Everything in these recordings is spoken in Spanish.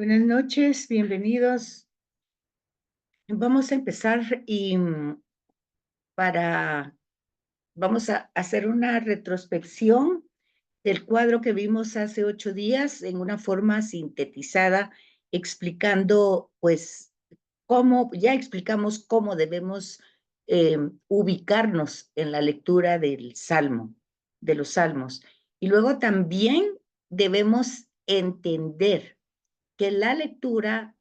Buenas noches, bienvenidos. Vamos a empezar para, vamos a hacer una retrospección del cuadro que vimos hace 8 días en una forma sintetizada, explicando, pues, ya explicamos cómo debemos ubicarnos en la lectura del Salmo, de los Salmos. Y luego también debemos entender que la lectura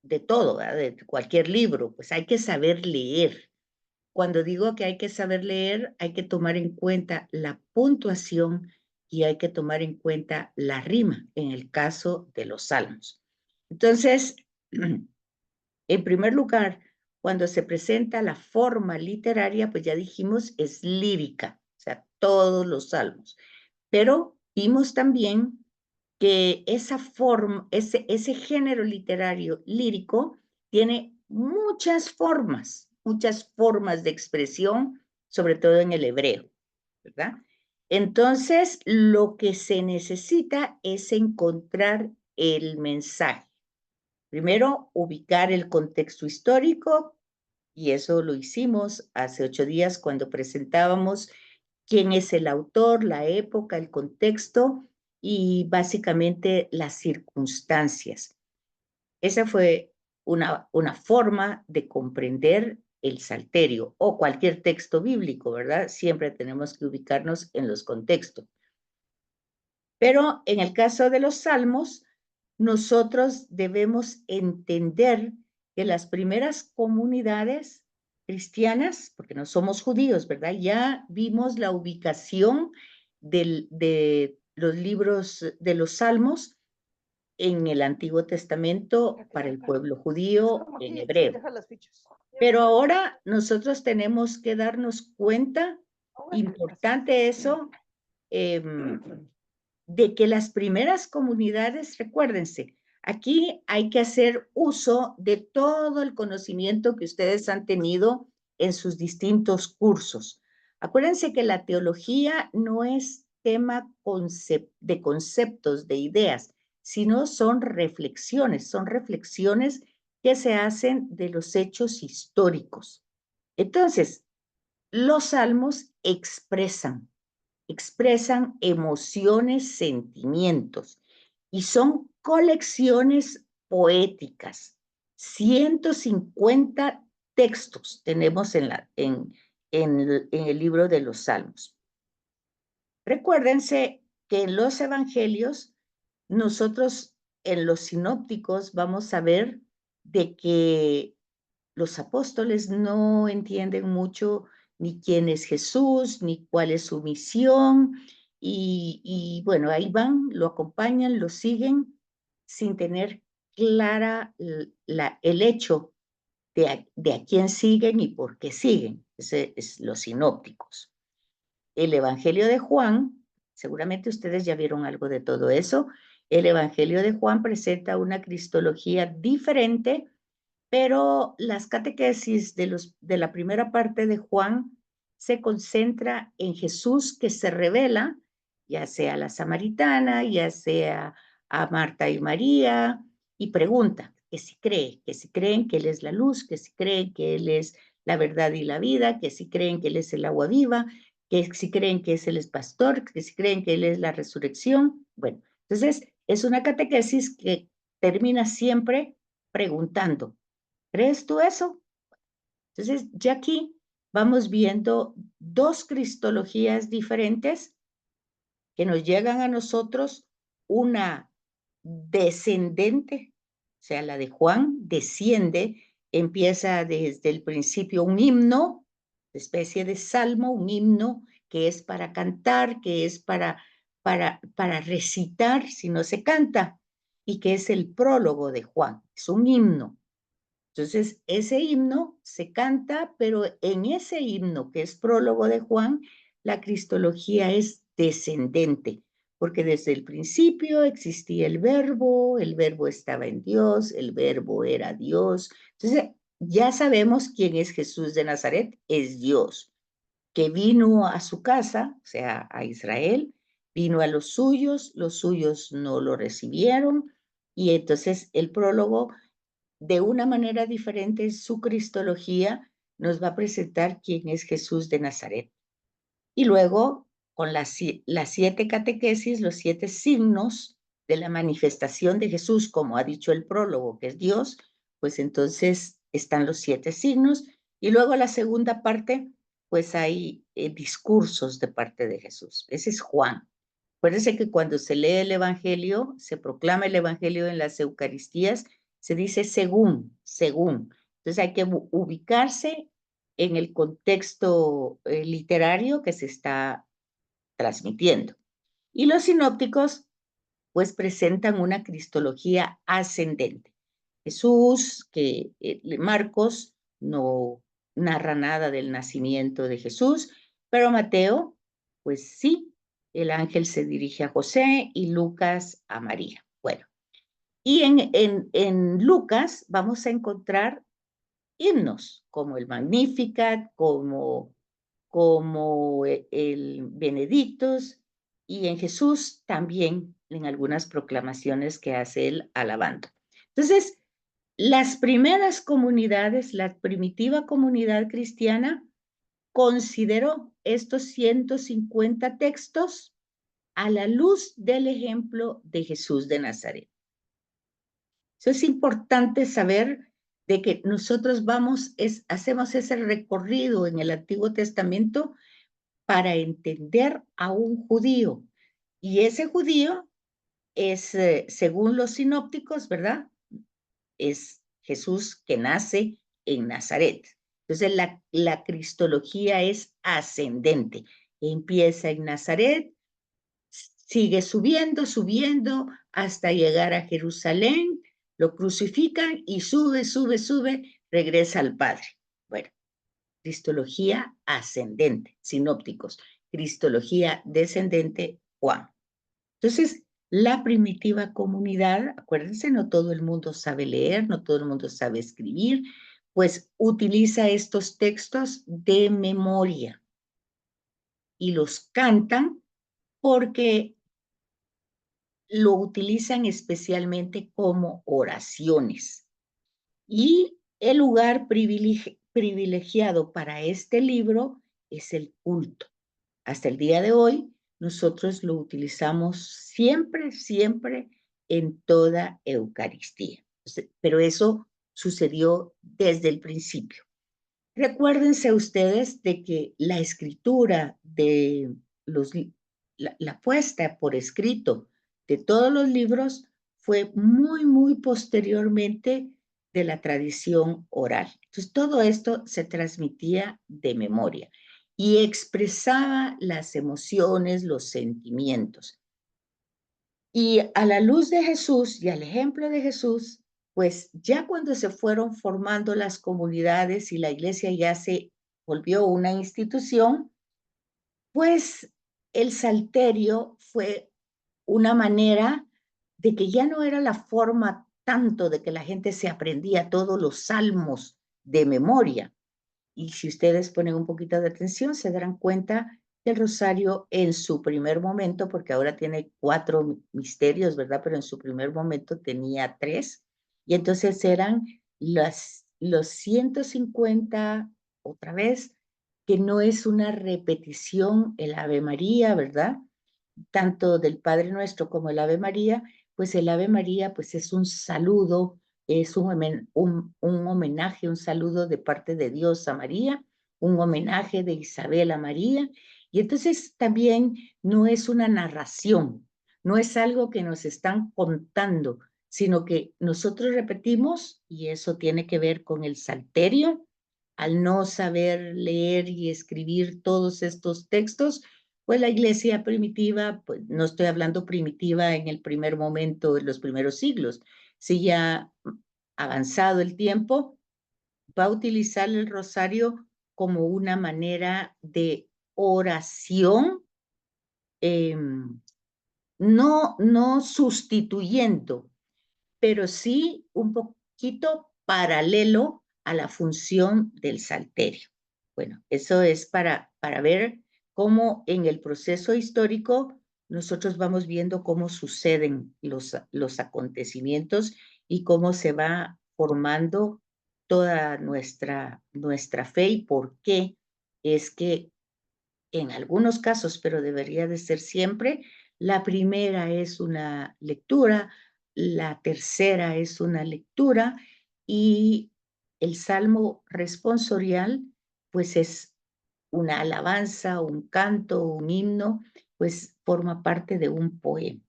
de todo, ¿verdad? De cualquier libro, pues hay que saber leer. Cuando digo que hay que saber leer, hay que tomar en cuenta la puntuación y hay que tomar en cuenta la rima en el caso de los salmos. Entonces, en primer lugar, cuando se presenta la forma literaria, pues ya dijimos, es lírica, o sea, todos los salmos. Pero vimos también que esa forma, ese género literario lírico tiene muchas formas de expresión, sobre todo en el hebreo, ¿verdad? Entonces, lo que se necesita es encontrar el mensaje. Primero, ubicar el contexto histórico, y eso lo hicimos hace 8 días cuando presentábamos quién es el autor, la época, el contexto y básicamente las circunstancias. Esa fue una forma de comprender el Salterio o cualquier texto bíblico, ¿verdad? Siempre tenemos que ubicarnos en los contextos. Pero en el caso de los salmos, nosotros debemos entender que las primeras comunidades cristianas, porque no somos judíos, ¿verdad? Ya vimos la ubicación de los libros de los salmos en el Antiguo Testamento para el pueblo judío en hebreo. Pero ahora nosotros tenemos que darnos cuenta, importante eso, eh, de que las primeras comunidades, recuérdense, aquí hay que hacer uso de todo el conocimiento que ustedes han tenido en sus distintos cursos. Acuérdense que la teología no es tema de conceptos, de ideas, sino son reflexiones que se hacen de los hechos históricos. Entonces, los salmos expresan emociones, sentimientos, y son colecciones poéticas. 150 textos tenemos en el libro de los Salmos. Recuérdense que en los evangelios, nosotros en los sinópticos vamos a ver de que los apóstoles no entienden mucho ni quién es Jesús, ni cuál es su misión, y bueno, ahí van, lo acompañan, lo siguen, sin tener clara el hecho de a quién siguen y por qué siguen. Ese es los sinópticos. El Evangelio de Juan, seguramente ustedes ya vieron algo de todo eso, el Evangelio de Juan presenta una cristología diferente, pero las catequesis de la primera parte de Juan se concentra en Jesús que se revela, ya sea a la samaritana, ya sea a Marta y María, y pregunta que si creen que Él es la luz, que si creen que Él es la verdad y la vida, que si creen que Él es el agua viva, que si creen que Él es pastor, que si creen que Él es la resurrección. Bueno, entonces es una catequesis que termina siempre preguntando, ¿crees tú eso? Entonces, ya aquí vamos viendo dos cristologías diferentes que nos llegan a nosotros, una descendente, o sea, la de Juan desciende, empieza desde el principio un himno, especie de salmo, un himno que es para cantar, que es para recitar si no se canta, y que es el prólogo de Juan, es un himno. Entonces, ese himno se canta, pero en ese himno, que es prólogo de Juan, la cristología es descendente, porque desde el principio existía el verbo estaba en Dios, el verbo era Dios. Entonces, ya sabemos quién es Jesús de Nazaret, es Dios, que vino a su casa, o sea, a Israel, vino a los suyos no lo recibieron, Y entonces el prólogo, de una manera diferente en su cristología, nos va a presentar quién es Jesús de Nazaret. Y luego, con las 7 catequesis, los 7 signos de la manifestación de Jesús, como ha dicho el prólogo, que es Dios, pues entonces están los 7 signos. Y luego la segunda parte, pues hay discursos de parte de Jesús. Ese es Juan. Acuérdense que cuando se lee el Evangelio, se proclama el Evangelio en las Eucaristías, se dice según, según. Entonces hay que ubicarse en el contexto literario que se está transmitiendo. Y los sinópticos, pues presentan una cristología ascendente. Jesús, que Marcos no narra nada del nacimiento de Jesús, pero Mateo, pues sí, el ángel se dirige a José y Lucas a María. Bueno, y en Lucas vamos a encontrar himnos como el Magnificat, como el Benedictus, y en Jesús también en algunas proclamaciones que hace él alabando. Entonces, las primeras comunidades, la primitiva comunidad cristiana, consideró estos 150 textos a la luz del ejemplo de Jesús de Nazaret. Eso es importante saber de que nosotros hacemos ese recorrido en el Antiguo Testamento para entender a un judío. Y ese judío es, según los sinópticos, ¿verdad? Es Jesús que nace en Nazaret. Entonces la cristología es ascendente. Empieza en Nazaret, sigue subiendo, subiendo, hasta llegar a Jerusalén, lo crucifican y sube, sube, sube, regresa al Padre. Bueno, cristología ascendente, sinópticos. Cristología descendente, Juan. Entonces, la primitiva comunidad, acuérdense, no todo el mundo sabe leer, no todo el mundo sabe escribir, pues utiliza estos textos de memoria y los cantan porque lo utilizan especialmente como oraciones. Y el lugar privilegiado para este libro es el culto. Hasta el día de hoy, nosotros lo utilizamos siempre, siempre en toda Eucaristía. Pero eso sucedió desde el principio. Recuérdense ustedes de que la escritura de la puesta por escrito de todos los libros fue muy, muy posteriormente de la tradición oral. Entonces, todo esto se transmitía de memoria y expresaba las emociones, los sentimientos. Y a la luz de Jesús y al ejemplo de Jesús, pues ya cuando se fueron formando las comunidades y la iglesia ya se volvió una institución, pues el salterio fue una manera de que ya no era la forma tanto de que la gente se aprendía todos los salmos de memoria. Y si ustedes ponen un poquito de atención, se darán cuenta que el rosario en su primer momento, porque ahora tiene 4 misterios, ¿verdad? Pero en su primer momento tenía 3. Y entonces eran los 150, otra vez, que no es una repetición, el Ave María, ¿verdad? Tanto del Padre Nuestro como el Ave María, pues el Ave María pues es un saludo, es un homenaje, un saludo de parte de Dios a María, un homenaje de Isabel a María, y entonces también no es una narración, no es algo que nos están contando, sino que nosotros repetimos, y eso tiene que ver con el salterio, al no saber leer y escribir todos estos textos, pues la iglesia primitiva, pues no estoy hablando primitiva en el primer momento, en los primeros siglos, si ya avanzado el tiempo, va a utilizar el rosario como una manera de oración, eh, no sustituyendo, pero sí un poquito paralelo a la función del salterio. Bueno, eso es para ver cómo en el proceso histórico nosotros vamos viendo cómo suceden los acontecimientos y cómo se va formando toda nuestra fe y por qué es que en algunos casos, pero debería de ser siempre, la primera es una lectura, la tercera es una lectura y el salmo responsorial, pues es una alabanza, un canto, un himno, pues forma parte de un poema.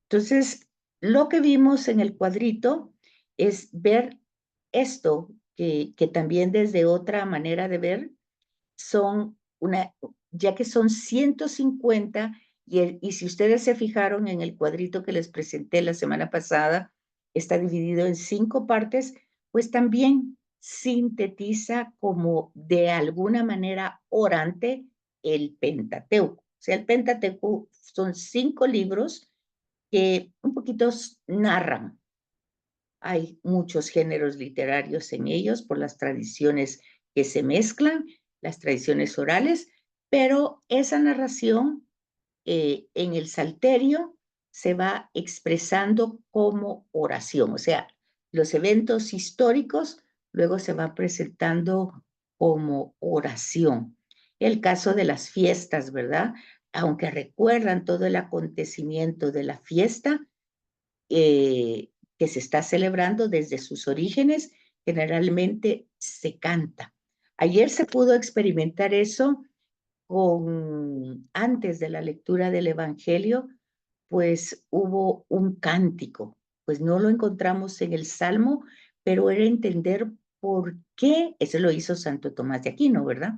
Entonces, lo que vimos en el cuadrito es ver esto, que también desde otra manera de ver son ya que son 150, y si ustedes se fijaron en el cuadrito que les presenté la semana pasada, está dividido en 5 partes, pues también sintetiza como de alguna manera orante el Pentateuco. O sea, el Pentateuco son 5 libros que un poquito narran. Hay muchos géneros literarios en ellos por las tradiciones que se mezclan, las tradiciones orales, pero esa narración en el Salterio se va expresando como oración, o sea, los eventos históricos luego se van presentando como oración. El caso de las fiestas, ¿verdad? Aunque recuerdan todo el acontecimiento de la fiesta, que se está celebrando desde sus orígenes, generalmente se canta. Ayer se pudo experimentar eso antes de la lectura del Evangelio, pues hubo un cántico, pues no lo encontramos en el Salmo, pero era entender por qué, eso lo hizo Santo Tomás de Aquino, ¿verdad?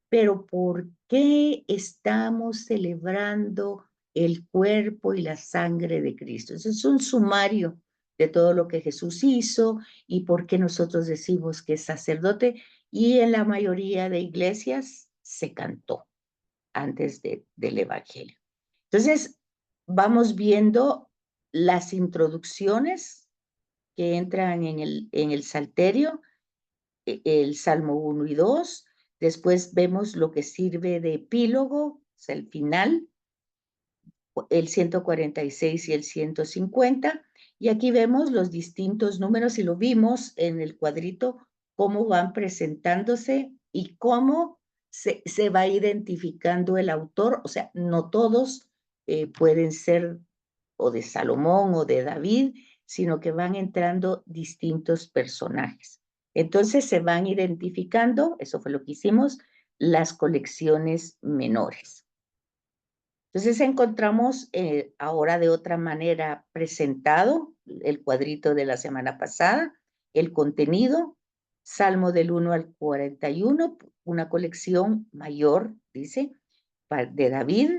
Pero ¿por qué estamos celebrando el cuerpo y la sangre de Cristo? Eso es un sumario de todo lo que Jesús hizo y por qué nosotros decimos que es sacerdote, y en la mayoría de iglesias se cantó antes del Evangelio. Entonces, vamos viendo las introducciones que entran en el Salterio, el Salmo 1 y 2, después vemos lo que sirve de epílogo, o sea, el final, el 146 y el 150, y aquí vemos los distintos números y lo vimos en el cuadrito, cómo van presentándose y cómo se va identificando el autor, o sea, no todos pueden ser o de Salomón o de David, sino que van entrando distintos personajes. Entonces se van identificando, eso fue lo que hicimos, las colecciones menores. Entonces encontramos ahora de otra manera presentado el cuadrito de la semana pasada, el contenido, Salmo del 1 al 41, una colección mayor, dice, de David,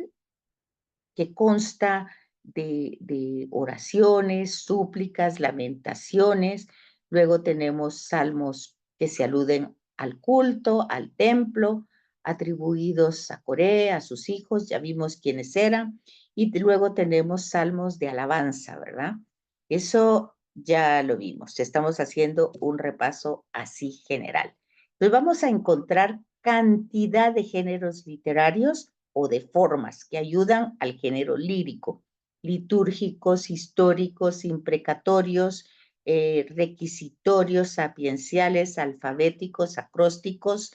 que consta de oraciones, súplicas, lamentaciones. Luego tenemos salmos que se aluden al culto, al templo, atribuidos a Coré, a sus hijos, ya vimos quiénes eran. Y luego tenemos salmos de alabanza, ¿verdad? Eso ya lo vimos. Estamos haciendo un repaso así general. Entonces vamos a encontrar cantidad de géneros literarios o de formas que ayudan al género lírico, litúrgicos, históricos, imprecatorios, requisitorios, sapienciales, alfabéticos, acrósticos,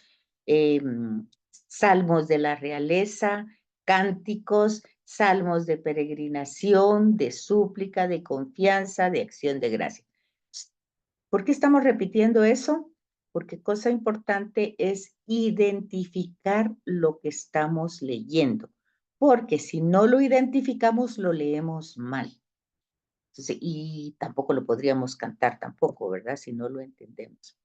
salmos de la realeza, cánticos, salmos de peregrinación, de súplica, de confianza, de acción de gracia. ¿Por qué estamos repitiendo eso? Porque cosa importante es identificar lo que estamos leyendo, porque si no lo identificamos, lo leemos mal. Entonces, y tampoco lo podríamos cantar tampoco, ¿verdad? Si no lo entendemos.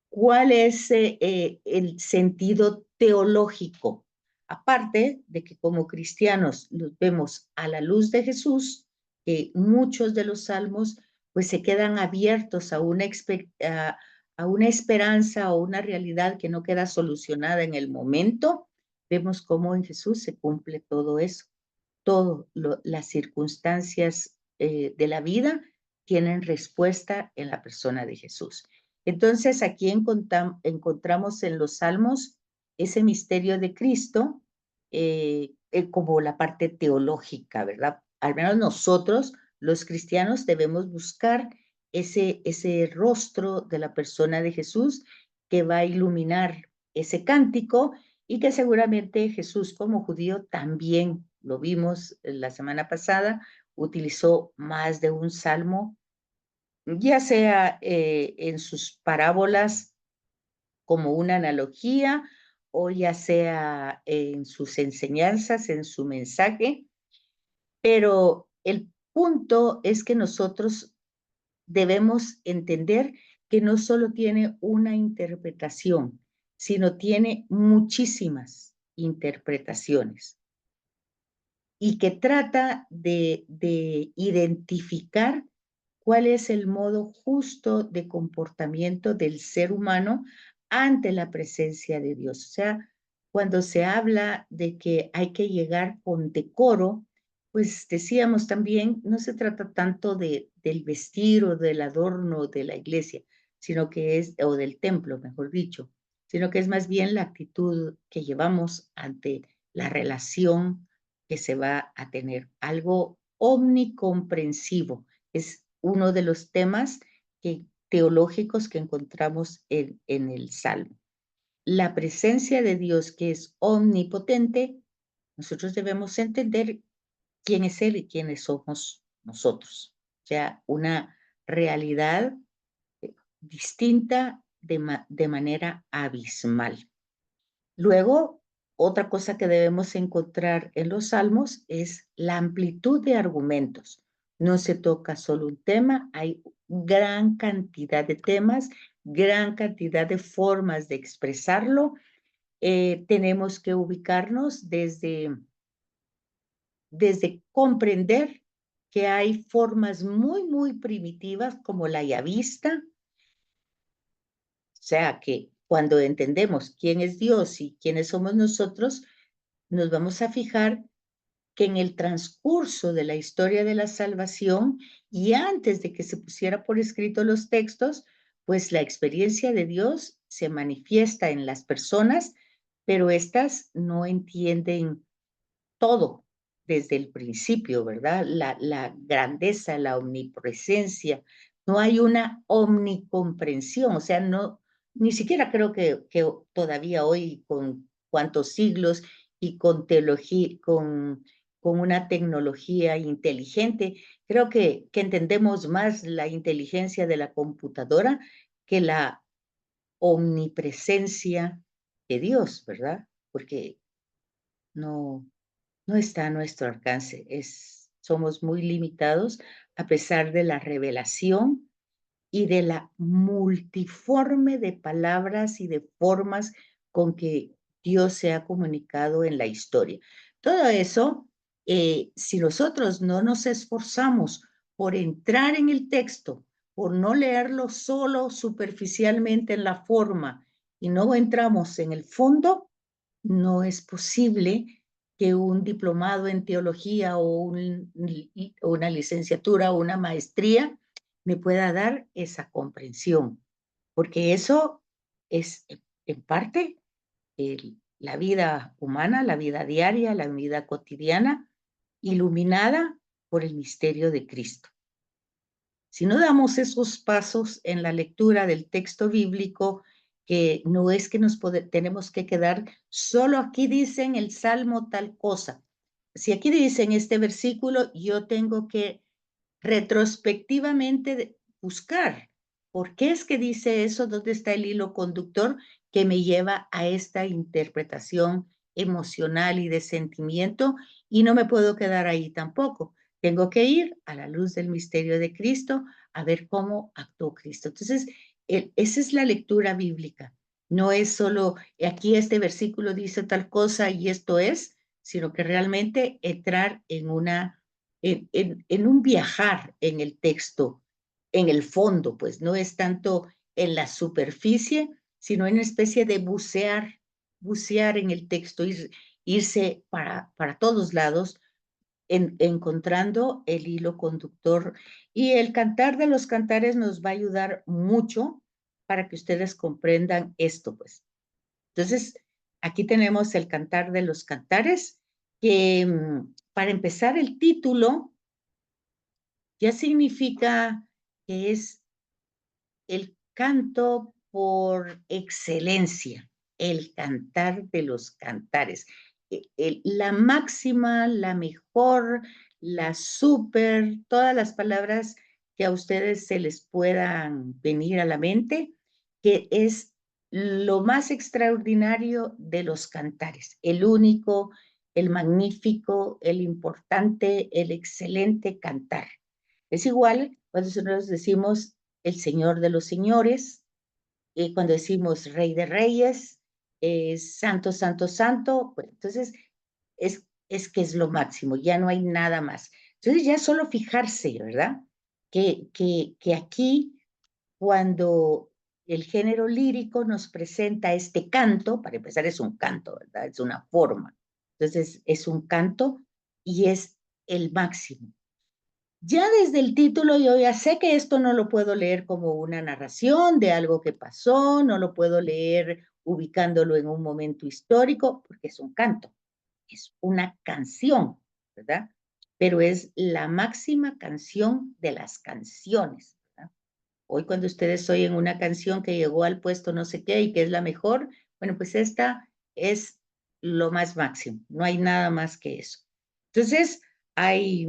¿Cuál es el sentido teológico? Aparte de que como cristianos los vemos a la luz de Jesús, que muchos de los salmos pues se quedan abiertos a una esperanza o una realidad que no queda solucionada en el momento, vemos cómo en Jesús se cumple todo eso. Todas las circunstancias de la vida tienen respuesta en la persona de Jesús. Entonces, aquí encontramos en los Salmos ese misterio de Cristo como la parte teológica, ¿verdad? Al menos nosotros, los cristianos, debemos buscar ese rostro de la persona de Jesús que va a iluminar ese cántico y que seguramente Jesús como judío también, lo vimos la semana pasada, utilizó más de un salmo, ya sea en sus parábolas como una analogía o ya sea en sus enseñanzas, en su mensaje, pero el punto es que nosotros debemos entender que no solo tiene una interpretación, sino tiene muchísimas interpretaciones y que trata de identificar cuál es el modo justo de comportamiento del ser humano ante la presencia de Dios. O sea, cuando se habla de que hay que llegar con decoro, pues decíamos también, no se trata tanto del vestir o del adorno de la iglesia, sino que es, o del templo, mejor dicho, sino que es más bien la actitud que llevamos ante la relación que se va a tener. Algo omnicomprensivo es uno de los temas teológicos que encontramos en el Salmo. La presencia de Dios, que es omnipotente, nosotros debemos entender quién es Él y quiénes somos nosotros. O sea, una realidad distinta de manera abismal. Luego, otra cosa que debemos encontrar en los salmos es la amplitud de argumentos. No se toca solo un tema, hay gran cantidad de temas, gran cantidad de formas de expresarlo. Tenemos que ubicarnos desde comprender que hay formas muy, muy primitivas como la llavista, o sea que cuando entendemos quién es Dios y quiénes somos nosotros, nos vamos a fijar que en el transcurso de la historia de la salvación y antes de que se pusiera por escrito los textos, pues la experiencia de Dios se manifiesta en las personas, pero éstas no entienden todo desde el principio, ¿verdad? La grandeza, la omnipresencia, no hay una omnicomprensión, o sea, no, ni siquiera creo que todavía hoy, con cuántos siglos y con teología, con una tecnología inteligente, creo que entendemos más la inteligencia de la computadora que la omnipresencia de Dios, ¿verdad? Porque no, no está a nuestro alcance. Somos muy limitados a pesar de la revelación y de la multiforme de palabras y de formas con que Dios se ha comunicado en la historia. Todo eso, si nosotros no nos esforzamos por entrar en el texto, por no leerlo solo superficialmente en la forma y no entramos en el fondo, no es posible que un diplomado en teología o una licenciatura o una maestría me pueda dar esa comprensión, porque eso es en parte la vida humana, la vida diaria, la vida cotidiana, iluminada por el misterio de Cristo. Si no damos esos pasos en la lectura del texto bíblico, que no es que tenemos que quedar, solo aquí dicen el Salmo tal cosa. Si aquí dicen este versículo, yo tengo que retrospectivamente buscar por qué es que dice eso, dónde está el hilo conductor que me lleva a esta interpretación emocional y de sentimiento, y no me puedo quedar ahí tampoco. Tengo que ir a la luz del misterio de Cristo a ver cómo actuó Cristo. Entonces, esa es la lectura bíblica. No es solo aquí este versículo dice tal cosa y esto es, sino que realmente entrar en un viajar en el texto, en el fondo, pues no es tanto en la superficie, sino en una especie de bucear en el texto, irse para todos lados, encontrando el hilo conductor. Y el Cantar de los Cantares nos va a ayudar mucho para que ustedes comprendan esto, pues. Entonces, aquí tenemos el Cantar de los Cantares que para empezar el título ya significa que es el canto por excelencia, el cantar de los cantares. La máxima, la mejor, la súper, todas las palabras que a ustedes se les puedan venir a la mente, que es lo más extraordinario de los cantares, el único, el magnífico, el importante, el excelente cantar. Es igual cuando nosotros decimos el Señor de los señores, cuando decimos Rey de reyes, Santo, Santo, Santo, pues entonces es que es lo máximo, ya no hay nada más. Entonces ya solo fijarse, ¿verdad? Que aquí, cuando el género lírico nos presenta este canto, para empezar es un canto, ¿verdad? Es una forma. Entonces es un canto y es el máximo. Ya desde el título yo ya sé que esto no lo puedo leer como una narración de algo que pasó, no lo puedo leer ubicándolo en un momento histórico, porque es un canto, es una canción, ¿verdad? Pero es la máxima canción de las canciones, ¿verdad? Hoy cuando ustedes oyen una canción que llegó al puesto no sé qué y que es la mejor, bueno, pues esta es lo más máximo, no hay nada más que eso. Entonces, hay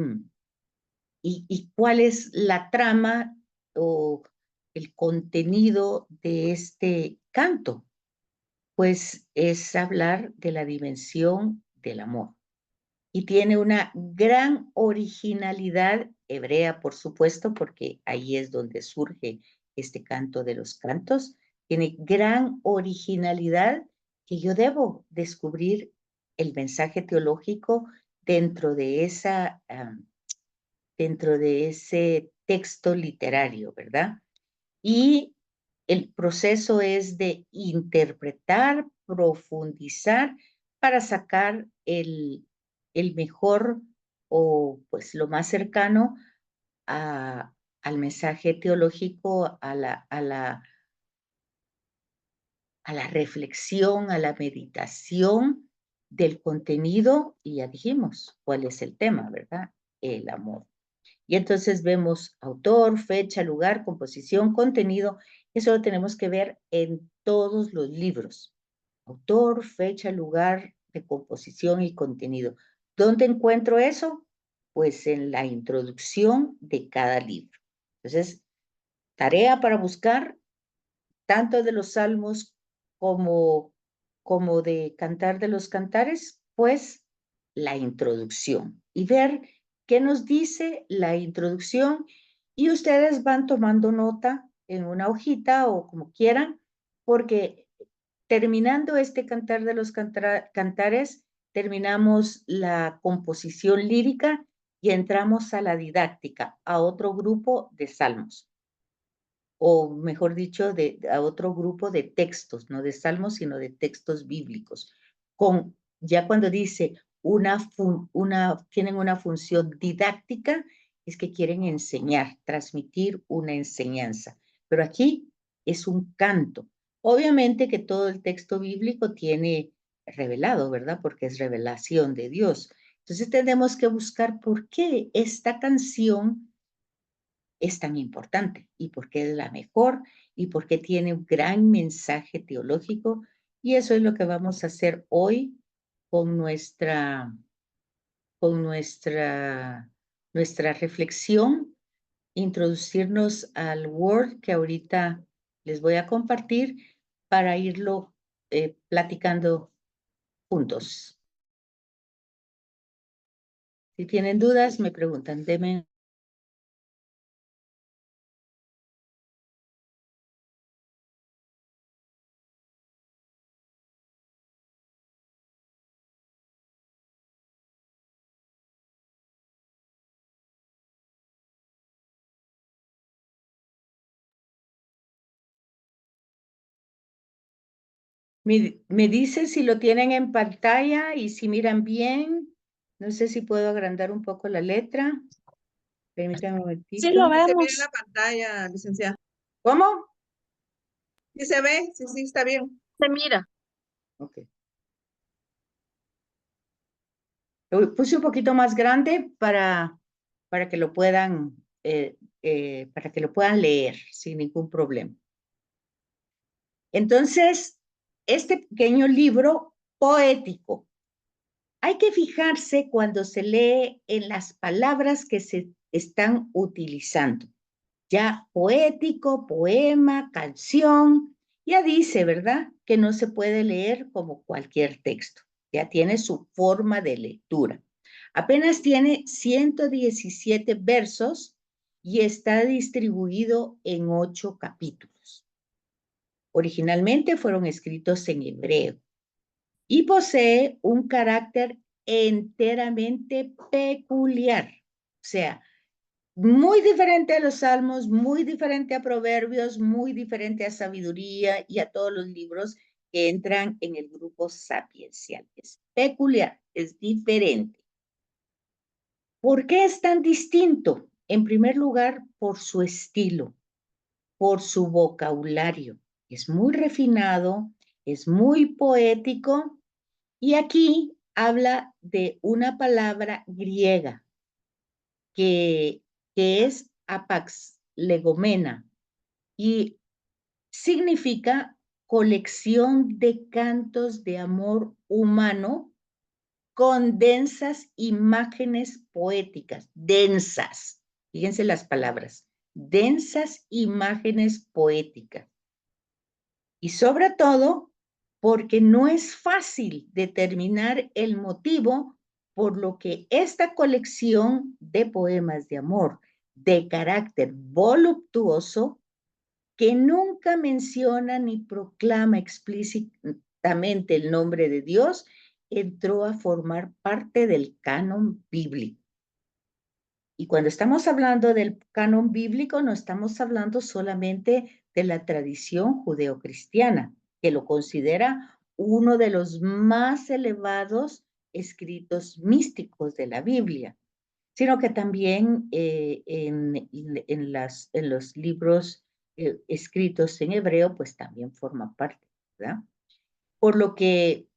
y cuál es la trama o el contenido de este canto. Pues es hablar de la dimensión del amor. Y tiene una gran originalidad hebrea, por supuesto, porque ahí es donde surge este canto de los cantos. Tiene gran originalidad que yo debo descubrir el mensaje teológico dentro de esa dentro de ese texto literario, ¿verdad? Y el proceso es de interpretar, profundizar para sacar el mejor o pues lo más cercano al mensaje teológico, a la reflexión, a la meditación del contenido, y ya dijimos cuál es el tema, ¿verdad? El amor. Y entonces vemos autor, fecha, lugar, composición, contenido. Eso lo tenemos que ver en todos los libros. Autor, fecha, lugar de composición y contenido. ¿Dónde encuentro eso? Pues en la introducción de cada libro. Entonces, tarea para buscar tanto de los salmos como, como de Cantar de los Cantares, pues la introducción y ver qué nos dice la introducción y ustedes van tomando nota en una hojita o como quieran, porque terminando este Cantar de los Cantares, terminamos la composición lírica y entramos a la didáctica, a otro grupo de salmos o mejor dicho, a otro grupo de textos, no de salmos, sino de textos bíblicos. Ya cuando dice tienen una función didáctica, es que quieren enseñar, transmitir una enseñanza. Pero aquí es un canto. Obviamente que todo el texto bíblico tiene revelado, ¿verdad? Porque es revelación de Dios. Entonces tenemos que buscar por qué esta canción es tan importante y por qué es la mejor y por qué tiene un gran mensaje teológico. Y eso es lo que vamos a hacer hoy con nuestra reflexión, introducirnos al Word que ahorita les voy a compartir para irlo platicando juntos. Si tienen dudas, me preguntan. Denme. Me dice si lo tienen en pantalla y si miran bien. No sé si puedo agrandar un poco la letra. Permítanme un Sí, lo momentito. vemos. Se ve en la pantalla, licenciada. ¿Cómo? Sí se ve, sí, está bien. Se mira. Ok. Lo puse un poquito más grande para que lo puedan, para que lo puedan leer sin ningún problema. Entonces, este pequeño libro poético, hay que fijarse cuando se lee en las palabras que se están utilizando. Ya poético, poema, canción, ya dice, ¿verdad? Que no se puede leer como cualquier texto. Ya tiene su forma de lectura. Apenas tiene 117 versos y está distribuido en 8 capítulos. Originalmente fueron escritos en hebreo y posee un carácter enteramente peculiar. O sea, muy diferente a los Salmos, muy diferente a Proverbios, muy diferente a Sabiduría y a todos los libros que entran en el grupo sapiencial. Es peculiar, es diferente. ¿Por qué es tan distinto? En primer lugar, por su estilo, por su vocabulario. Es muy refinado, es muy poético y aquí habla de una palabra griega que, que es apax legomena y significa colección de cantos de amor humano con densas imágenes poéticas, densas, fíjense las palabras, densas imágenes poéticas. Y sobre todo, porque no es fácil determinar el motivo por lo que esta colección de poemas de amor de carácter voluptuoso, que nunca menciona ni proclama explícitamente el nombre de Dios, entró a formar parte del canon bíblico. Y cuando estamos hablando del canon bíblico, no estamos hablando solamente de la tradición judeocristiana, que lo considera uno de los más elevados escritos místicos de la Biblia, sino que también en los libros escritos en hebreo, pues también forma parte, ¿verdad? Por lo que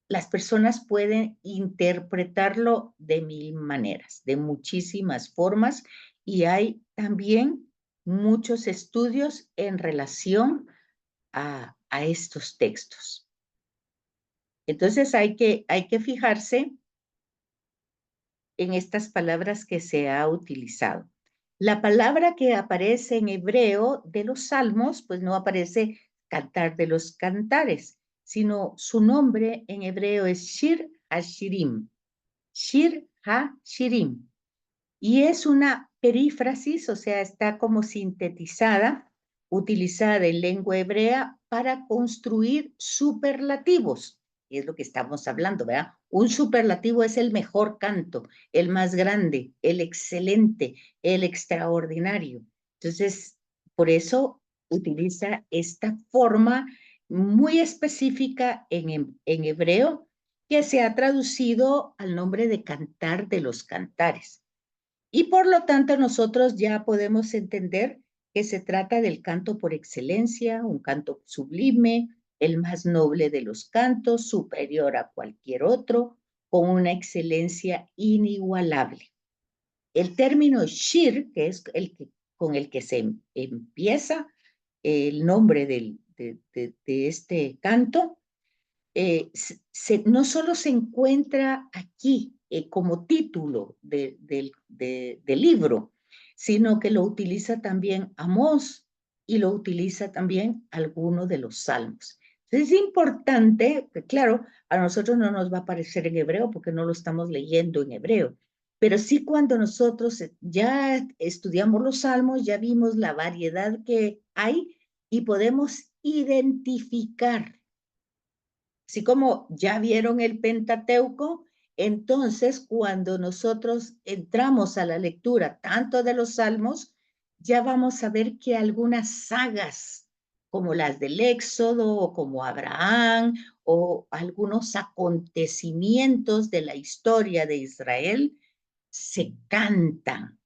las personas pueden interpretarlo de mil maneras, de muchísimas formas, y hay también muchos estudios en relación a estos textos. Entonces hay que fijarse en estas palabras que se ha utilizado. La palabra que aparece en hebreo de los salmos, pues no aparece cantar de los cantares, sino su nombre en hebreo es Shir HaShirim. Shir HaShirim. Y es una perífrasis, o sea, está como sintetizada, utilizada en lengua hebrea para construir superlativos. Y es lo que estamos hablando, ¿verdad? Un superlativo es el mejor canto, el más grande, el excelente, el extraordinario. Entonces, por eso utiliza esta forma muy específica en hebreo que se ha traducido al nombre de cantar de los cantares. Y por lo tanto nosotros ya podemos entender que se trata del canto por excelencia, un canto sublime, el más noble de los cantos, superior a cualquier otro, con una excelencia inigualable. El término shir, que es con el que se empieza el nombre de este canto, no solo se encuentra aquí como título del libro, sino que lo utiliza también Amós y lo utiliza también alguno de los salmos. Entonces es importante, claro, a nosotros no nos va a aparecer en hebreo porque no lo estamos leyendo en hebreo, pero sí cuando nosotros ya estudiamos los salmos, ya vimos la variedad que hay y podemos identificar. Así como ya vieron el Pentateuco, entonces cuando nosotros entramos a la lectura tanto de los Salmos, ya vamos a ver que algunas sagas, como las del Éxodo o como Abraham, o algunos acontecimientos de la historia de Israel, se cantan,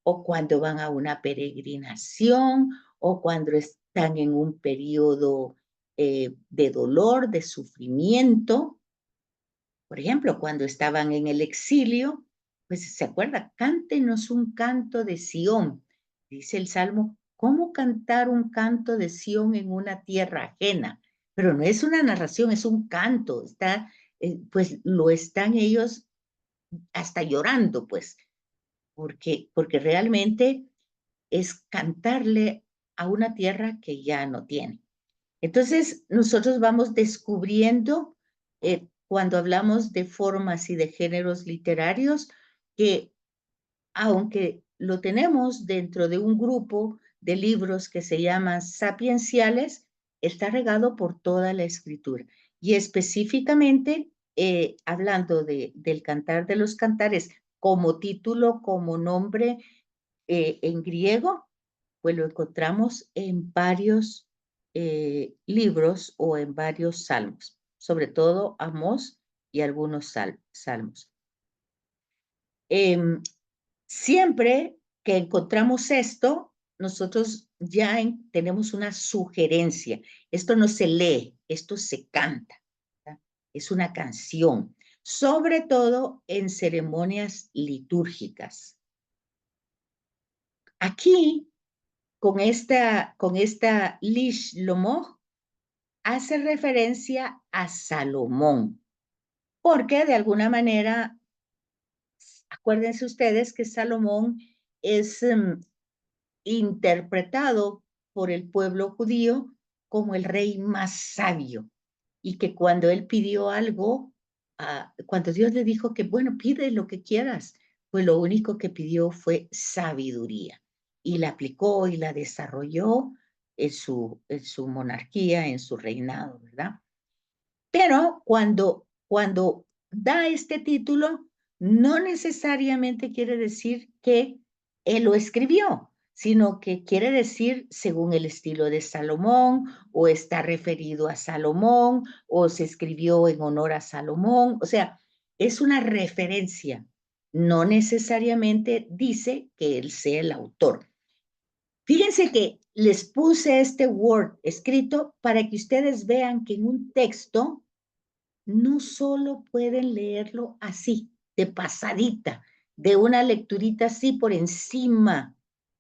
o cuando van a una peregrinación, o cuando están en un periodo de dolor, de sufrimiento. Por ejemplo, cuando estaban en el exilio, pues se acuerda, cántenos un canto de Sión, dice el Salmo, ¿cómo cantar un canto de Sión en una tierra ajena? Pero no es una narración, es un canto, está, pues lo están ellos hasta llorando, pues, porque realmente es cantarle a una tierra que ya no tiene. Entonces, nosotros vamos descubriendo, cuando hablamos de formas y de géneros literarios, que aunque lo tenemos dentro de un grupo de libros que se llaman sapienciales, está regado por toda la escritura. Y específicamente, hablando del Cantar de los Cantares, como título, como nombre, en griego, pues lo encontramos en varios libros o en varios salmos, sobre todo Amós y algunos salmos. Siempre que encontramos esto, nosotros ya tenemos una sugerencia. Esto no se lee, esto se canta. ¿Verdad? Es una canción, sobre todo en ceremonias litúrgicas. Aquí, con esta Lish Lomoch, hace referencia a Salomón, porque de alguna manera, acuérdense ustedes que Salomón es interpretado por el pueblo judío como el rey más sabio, y que cuando él pidió algo, cuando Dios le dijo que, bueno, pide lo que quieras, pues lo único que pidió fue sabiduría, y la aplicó y la desarrolló en su monarquía, en su reinado, ¿verdad? Pero cuando da este título, no necesariamente quiere decir que él lo escribió, sino que quiere decir según el estilo de Salomón, o está referido a Salomón, o se escribió en honor a Salomón. O sea, es una referencia. No necesariamente dice que él sea el autor. Fíjense que les puse este Word escrito para que ustedes vean que en un texto no solo pueden leerlo así, de pasadita, de una lecturita así por encima.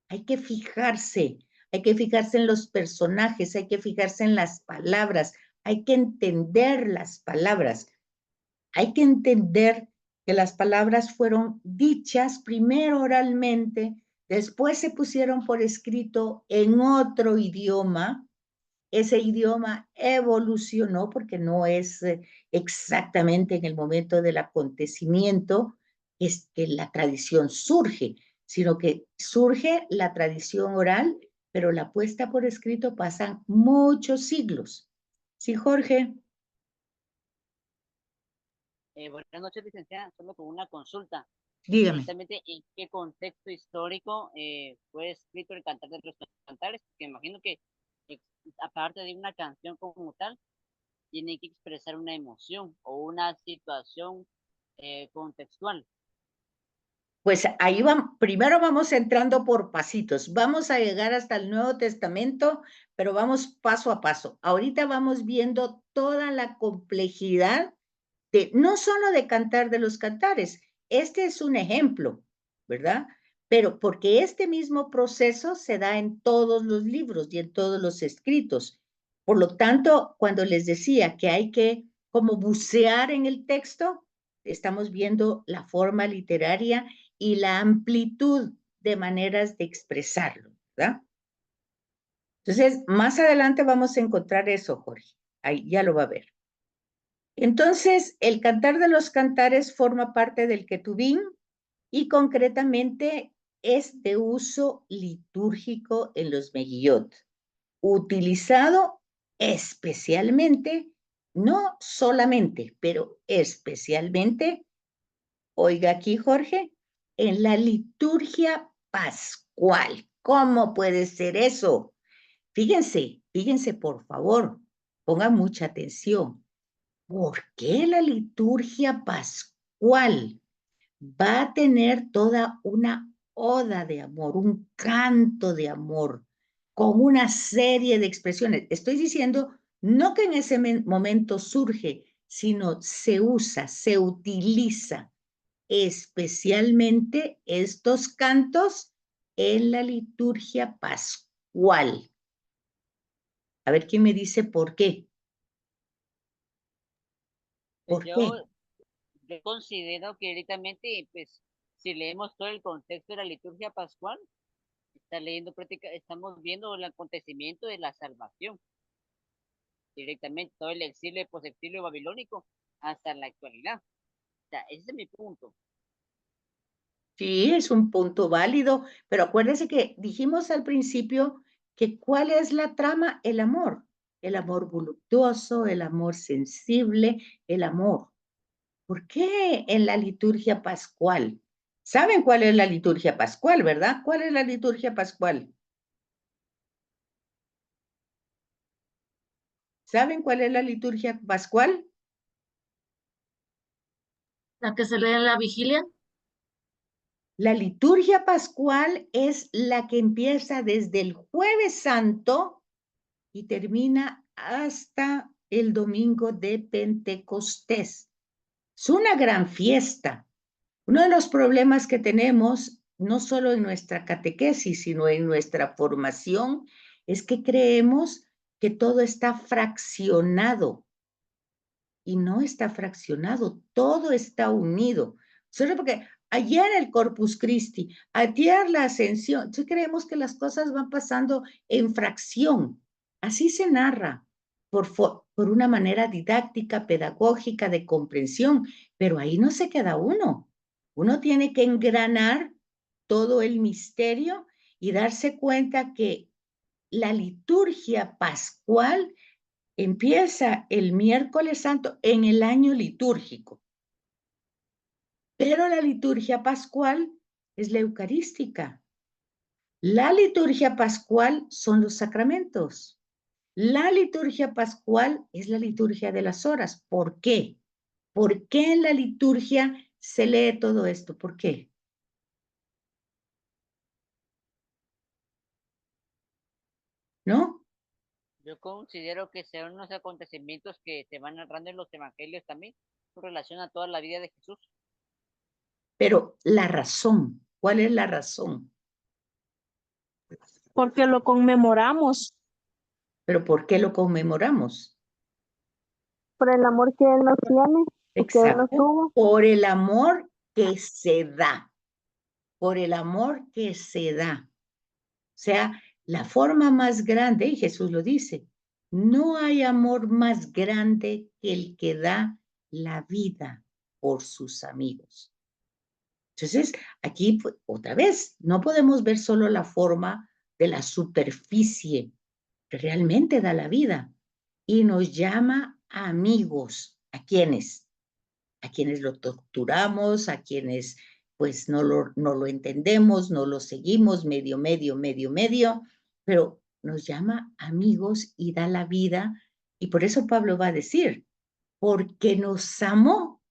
Hay que fijarse en los personajes, hay que fijarse en las palabras, hay que entender las palabras, hay que entender que las palabras fueron dichas primero oralmente, después se pusieron por escrito en otro idioma. Ese idioma evolucionó porque no es exactamente en el momento del acontecimiento es que la tradición surge, sino que surge la tradición oral, pero la puesta por escrito pasan muchos siglos. Sí, Jorge, Buenas noches, licenciada. Solo con una consulta. dígame. Inicialmente, ¿en qué contexto histórico fue escrito el Cantar de los Cantares? Que imagino que, eh, aparte de una canción como tal, tiene que expresar una emoción o una situación contextual. Pues ahí vamos, primero vamos entrando por pasitos, vamos a llegar hasta el Nuevo Testamento, pero vamos paso a paso. Ahorita vamos viendo toda la complejidad no solo de Cantar de los Cantares, este es un ejemplo, ¿verdad? Pero porque este mismo proceso se da en todos los libros y en todos los escritos. Por lo tanto, cuando les decía que hay que como bucear en el texto, estamos viendo la forma literaria y la amplitud de maneras de expresarlo, ¿verdad? Entonces, más adelante vamos a encontrar eso, Jorge. Ahí ya lo va a ver. Entonces, el Cantar de los Cantares forma parte del Ketubín y concretamente es de uso litúrgico en los Megillot, utilizado especialmente, no solamente, pero especialmente, oiga aquí Jorge, en la liturgia pascual. ¿Cómo puede ser eso? Fíjense por favor, pongan mucha atención. ¿Por qué la liturgia pascual va a tener toda una oda de amor, un canto de amor, con una serie de expresiones? Estoy diciendo, no que en ese momento surge sino se usa, se utiliza especialmente estos cantos en la liturgia pascual. A ver quién me dice por qué. ¿Por qué? Yo considero que directamente, pues, si leemos todo el contexto de la liturgia pascual, estamos viendo el acontecimiento de la salvación, directamente todo el exilio y posexilio babilónico hasta la actualidad. O sea, ese es mi punto. Sí, es un punto válido, pero acuérdese que dijimos al principio que ¿cuál es la trama? El amor voluptuoso, el amor sensible, el amor. ¿Por qué en la liturgia pascual? ¿Saben cuál es la liturgia pascual, verdad? ¿Cuál es la liturgia pascual? ¿Saben cuál es la liturgia pascual? La que se lee en la vigilia. La liturgia pascual es la que empieza desde el Jueves Santo y termina hasta el domingo de Pentecostés. Es una gran fiesta. Uno de los problemas que tenemos, no solo en nuestra catequesis, sino en nuestra formación, es que creemos que todo está fraccionado y no está fraccionado, todo está unido. Solo porque ayer el Corpus Christi, ayer la Ascensión, entonces creemos que las cosas van pasando en fracción. Así se narra por una manera didáctica, pedagógica, de comprensión, pero ahí no se queda uno. Uno tiene que engranar todo el misterio y darse cuenta que la liturgia pascual empieza el miércoles santo en el año litúrgico, pero la liturgia pascual es la eucarística. La liturgia pascual son los sacramentos. La liturgia pascual es la liturgia de las horas. ¿Por qué? ¿Por qué en la liturgia se lee todo esto? ¿Por qué? ¿No? Yo considero que son unos acontecimientos que se van narrando en los evangelios también, con relación a toda la vida de Jesús. Pero la razón, ¿cuál es la razón? Porque lo conmemoramos ¿Pero por qué lo conmemoramos? por el amor que Él nos tiene y que Él nos Exacto, tuvo. por el amor que se da, por el amor que se da. O sea, la forma más grande, y Jesús lo dice, no hay amor más grande que el que da la vida por sus amigos. Entonces, aquí otra vez, no podemos ver solo la forma de la superficie, que realmente da la vida y nos llama amigos. ¿A quiénes? A quienes lo torturamos, a quienes pues no lo entendemos, no lo seguimos, medio, pero nos llama amigos y da la vida. Y por eso Pablo va a decir, porque nos amó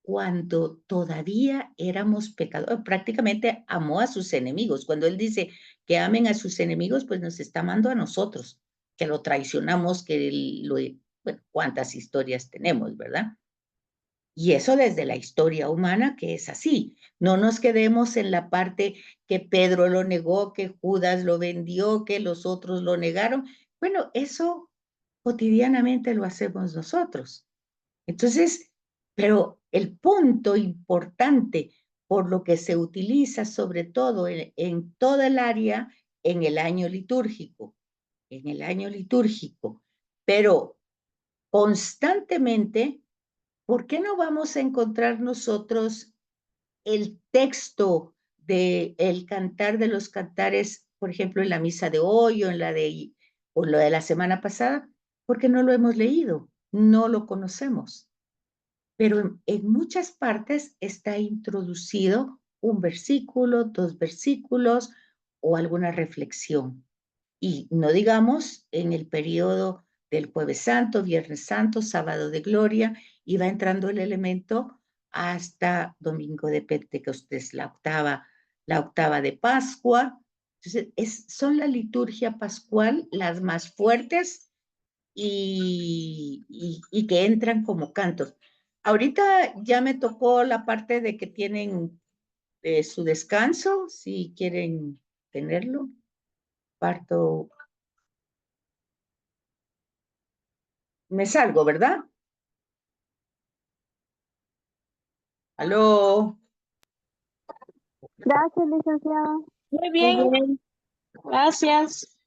cuando todavía éramos pecadores, prácticamente amó a sus enemigos. Cuando él dice que amen a sus enemigos, pues nos está amando a nosotros, que lo traicionamos, bueno, cuántas historias tenemos, ¿verdad? Y eso desde la historia humana, que es así. No nos quedemos en la parte que Pedro lo negó, que Judas lo vendió, que los otros lo negaron. Bueno, eso cotidianamente lo hacemos nosotros. Entonces, pero el punto importante por lo que se utiliza sobre todo en toda el área, en el año litúrgico, pero constantemente, ¿por qué no vamos a encontrar nosotros el texto del Cantar de los Cantares, por ejemplo, en la misa de hoy o lo de la semana pasada? Porque no lo hemos leído, no lo conocemos. Pero en muchas partes está introducido un versículo, 2 versículos o alguna reflexión. Y no digamos en el periodo del Jueves Santo, Viernes Santo, Sábado de Gloria, y va entrando el elemento hasta Domingo de Pentecostés, la octava de Pascua. Entonces, son la liturgia pascual las más fuertes y que entran como cantos. Ahorita ya me tocó la parte de que tienen su descanso, si quieren tenerlo. Parto. Me salgo, ¿verdad? ¿Aló? Gracias, licenciada. Muy bien, gracias.